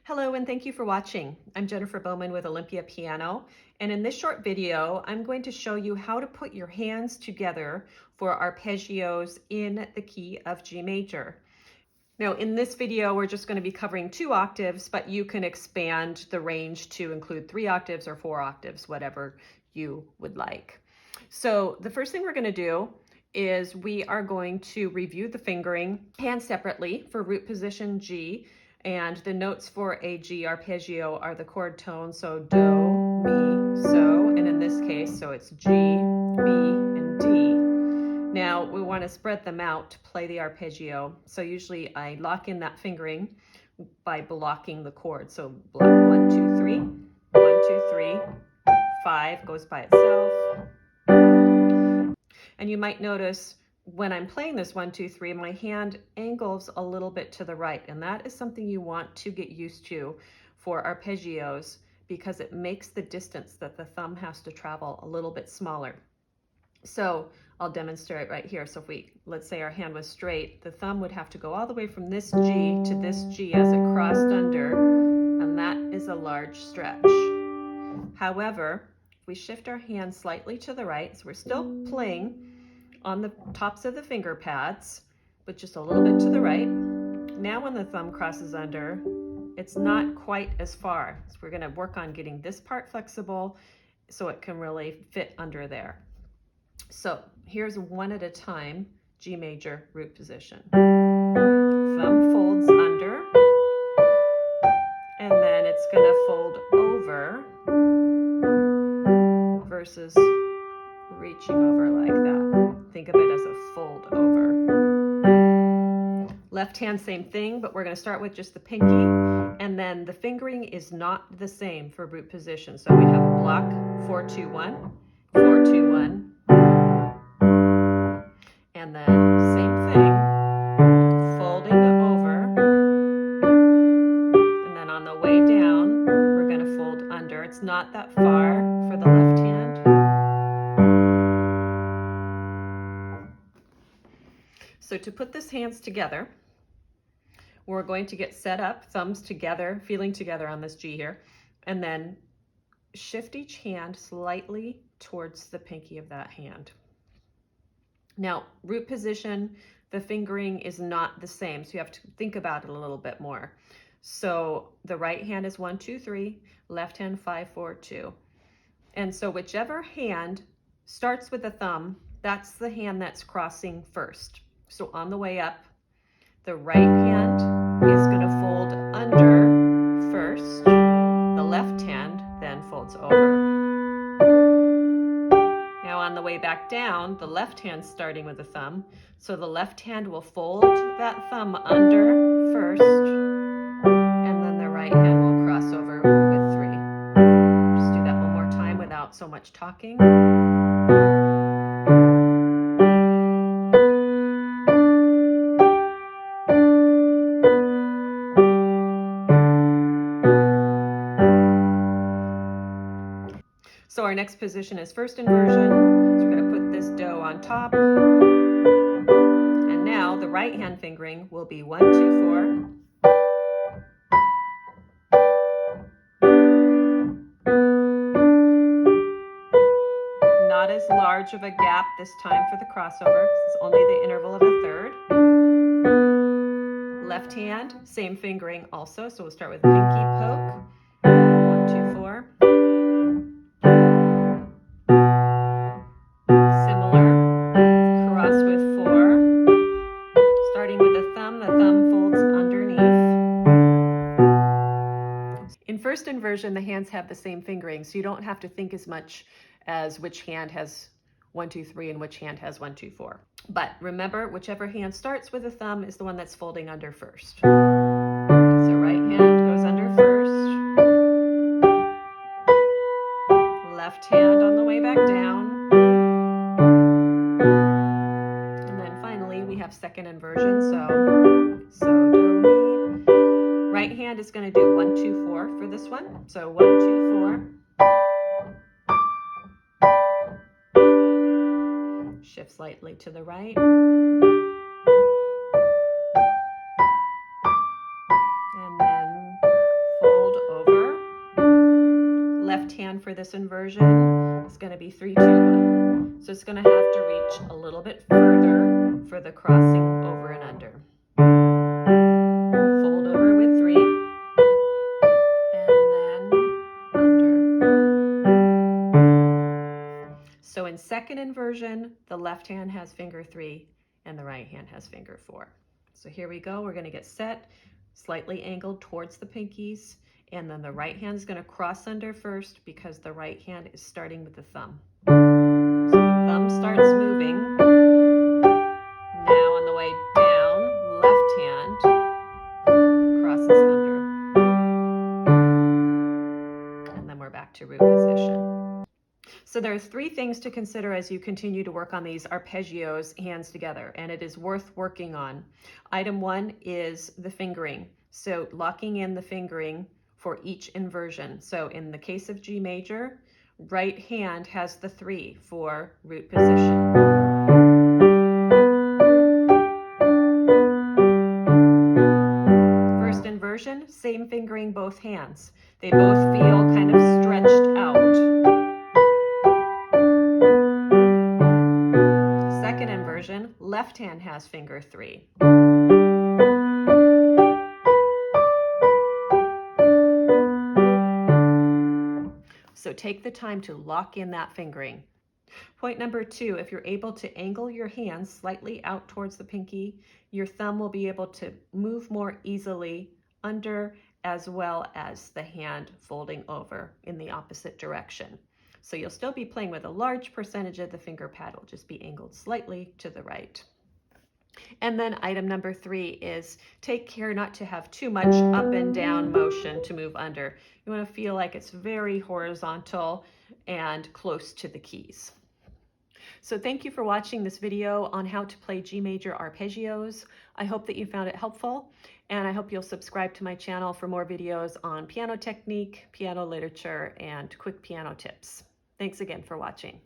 Hello and thank you for watching. I'm Jennifer Bowman with Olympia Piano, and in this short video I'm going to show you how to put your hands together for arpeggios in the key of G major. Now in this video we're just going to be covering 2 octaves, but you can expand the range to include 3 octaves or 4 octaves, whatever you would like. So the first thing we're going to do is we are going to review the fingering hand separately for root position G. And the notes for a G arpeggio are the chord tones, so do, mi, so, and in this case, so it's G, B, and D. Now we want to spread them out to play the arpeggio. So usually I lock in that fingering by blocking the chord. So block 1, 2, 3, 1, 2, 3, 5 goes by itself. And you might notice when I'm playing this 1, 2, 3, my hand angles a little bit to the right, and that is something you want to get used to for arpeggios because it makes the distance that the thumb has to travel a little bit smaller. So I'll demonstrate right here. So if let's say our hand was straight, the thumb would have to go all the way from this G to this G as it crossed under, and that is a large stretch. However, if we shift our hand slightly to the right, so we're still playing on the tops of the finger pads, but just a little bit to the right. Now when the thumb crosses under, it's not quite as far. So we're going to work on getting this part flexible so it can really fit under there. So here's one at a time, G major root position. Thumb folds under, and then it's going to fold over versus reaching over like that. Think of it as a fold over. Left hand, same thing, but we're going to start with just the pinky, and then the fingering is not the same for root position. So we have block 4, 2, 1, 4, 2, 1, and then same thing, folding over, and then on the way down, we're going to fold under. It's not that far for the left hand. So to put this hands together, we're going to get set up, thumbs together, feeling together on this G here, and then shift each hand slightly towards the pinky of that hand. Now, root position, the fingering is not the same, so you have to think about it a little bit more. So the right hand is 1, 2, 3, left hand 5, 4, 2. And so whichever hand starts with the thumb, that's the hand that's crossing first. So on the way up, the right hand is going to fold under first. The left hand then folds over. Now on the way back down, the left hand starting with the thumb. So the left hand will fold that thumb under first, and then the right hand will cross over with 3. Just do that one more time without so much talking. So our next position is first inversion. So we're going to put this do on top. And now the right hand fingering will be 1, 2, 4. Not as large of a gap this time for the crossover. It's only the interval of a third. Left hand, same fingering also. So we'll start with pinky poke. 1, 2, 4. In first inversion, the hands have the same fingering, so you don't have to think as much as which hand has 1, 2, 3 and which hand has 1, 2, 4. But remember, whichever hand starts with a thumb is the one that's folding under first. So right hand goes under first. Left hand on the way back down. And then finally we have second inversion, so do, mi. Right hand is going to do 1, 2, 4 for this one. So 1, 2, 4. Shift slightly to the right. And then hand for this inversion is going to be 3, 2, 1. So it's going to have to reach a little bit further for the crossing over and under. Fold over with 3, and then under. So in second inversion, the left hand has finger 3 and the right hand has finger 4. So here we go. We're going to get set, slightly angled towards the pinkies, and then the right hand is going to cross under first because the right hand is starting with the thumb. So the thumb starts moving. Now on the way down, left hand crosses under. And then we're back to root position. So there's 3 things to consider as you continue to work on these arpeggios hands together, and it is worth working on. Item 1 is the fingering. So locking in the fingering for each inversion. So in the case of G major, right hand has the 3 for root position. First inversion, same fingering, both hands. They both feel kind of stretched out. Second inversion, left hand has finger 3. So take the time to lock in that fingering. Point number 2, if you're able to angle your hands slightly out towards the pinky, your thumb will be able to move more easily under, as well as the hand folding over in the opposite direction. So you'll still be playing with a large percentage of the finger pad, will just be angled slightly to the right. And then item number 3 is take care not to have too much up and down motion to move under. You want to feel like it's very horizontal and close to the keys. So thank you for watching this video on how to play G major arpeggios. I hope that you found it helpful, and I hope you'll subscribe to my channel for more videos on piano technique, piano literature, and quick piano tips. Thanks again for watching.